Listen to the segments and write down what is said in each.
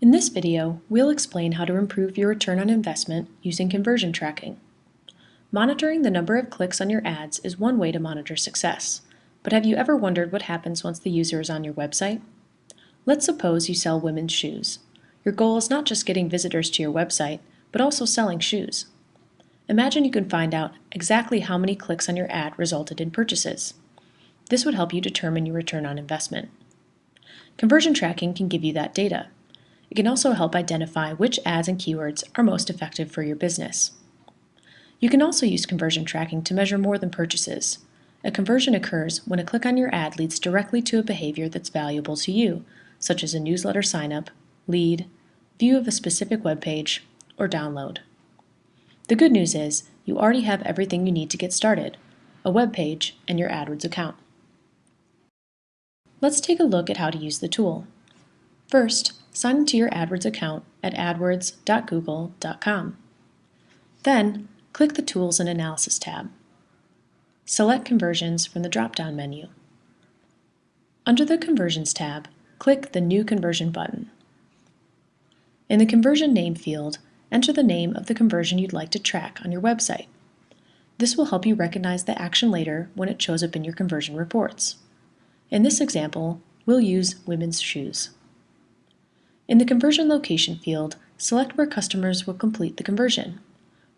In this video, we'll explain how to improve your return on investment using conversion tracking. Monitoring the number of clicks on your ads is one way to monitor success, but have you ever wondered what happens once the user is on your website? Let's suppose you sell women's shoes. Your goal is not just getting visitors to your website, but also selling shoes. Imagine you can find out exactly how many clicks on your ad resulted in purchases. This would help you determine your return on investment. Conversion tracking can give you that data. It can also help identify which ads and keywords are most effective for your business. You can also use conversion tracking to measure more than purchases. A conversion occurs when a click on your ad leads directly to a behavior that's valuable to you, such as a newsletter sign-up, lead, view of a specific web page, or download. The good news is you already have everything you need to get started, a web page and your AdWords account. Let's take a look at how to use the tool. First, sign into your AdWords account at adwords.google.com. Then, click the Tools and Analysis tab. Select Conversions from the drop-down menu. Under the Conversions tab, click the New Conversion button. In the Conversion Name field, enter the name of the conversion you'd like to track on your website. This will help you recognize the action later when it shows up in your conversion reports. In this example, we'll use women's shoes. In the Conversion Location field, select where customers will complete the conversion.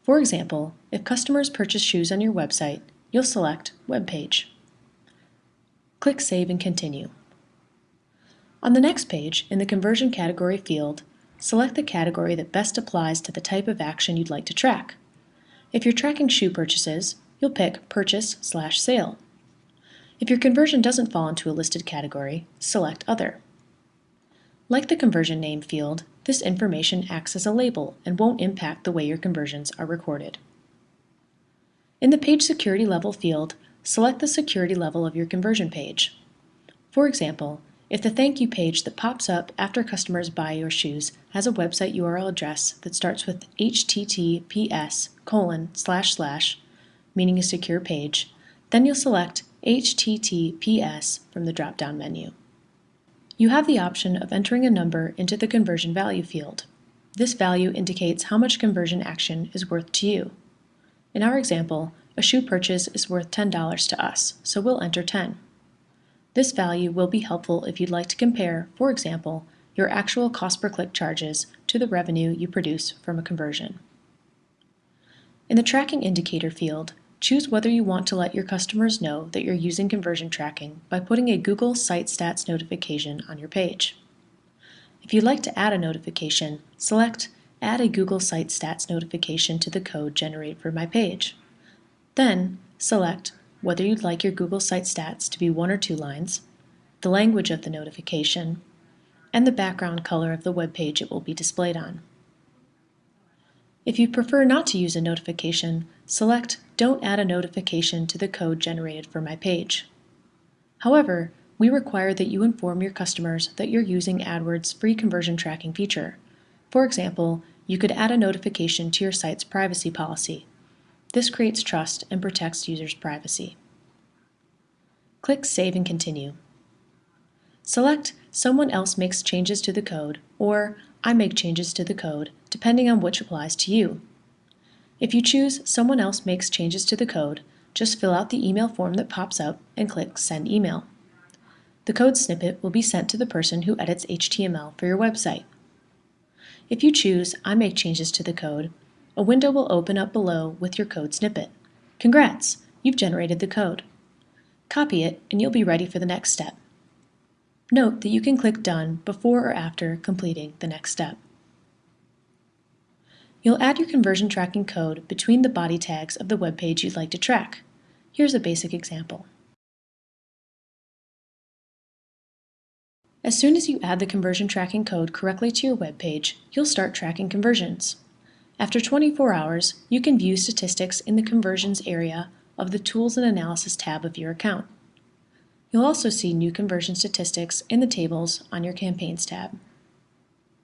For example, if customers purchase shoes on your website, you'll select Web Page. Click Save and Continue. On the next page, in the Conversion Category field, select the category that best applies to the type of action you'd like to track. If you're tracking shoe purchases, you'll pick Purchase/Sale. If your conversion doesn't fall into a listed category, select Other. Like the Conversion Name field, this information acts as a label and won't impact the way your conversions are recorded. In the Page Security Level field, select the security level of your conversion page. For example, if the thank you page that pops up after customers buy your shoes has a website URL address that starts with https:// meaning a secure page, then you'll select HTTPS from the drop-down menu. You have the option of entering a number into the conversion value field. This value indicates how much conversion action is worth to you. In our example, a shoe purchase is worth $10 to us, so we'll enter 10. This value will be helpful if you'd like to compare, for example, your actual cost per click charges to the revenue you produce from a conversion. In the Tracking Indicator field, choose whether you want to let your customers know that you're using conversion tracking by putting a Google Site Stats notification on your page. If you'd like to add a notification, select Add a Google Site Stats notification to the code generated for my page. Then, select whether you'd like your Google Site Stats to be 1 or 2 lines, the language of the notification, and the background color of the web page it will be displayed on. If you prefer not to use a notification, select Don't add a notification to the code generated for my page. However, we require that you inform your customers that you're using AdWords' free conversion tracking feature. For example, you could add a notification to your site's privacy policy. This creates trust and protects users' privacy. Click Save and Continue. Select Someone else makes changes to the code or I make changes to the code, depending on which applies to you. If you choose Someone else makes changes to the code, just fill out the email form that pops up and click Send Email. The code snippet will be sent to the person who edits HTML for your website. If you choose I make changes to the code, a window will open up below with your code snippet. Congrats! You've generated the code. Copy it and you'll be ready for the next step. Note that you can click Done before or after completing the next step. You'll add your conversion tracking code between the body tags of the web page you'd like to track. Here's a basic example. As soon as you add the conversion tracking code correctly to your web page, you'll start tracking conversions. After 24 hours, you can view statistics in the Conversions area of the Tools and Analysis tab of your account. You'll also see new conversion statistics in the tables on your Campaigns tab.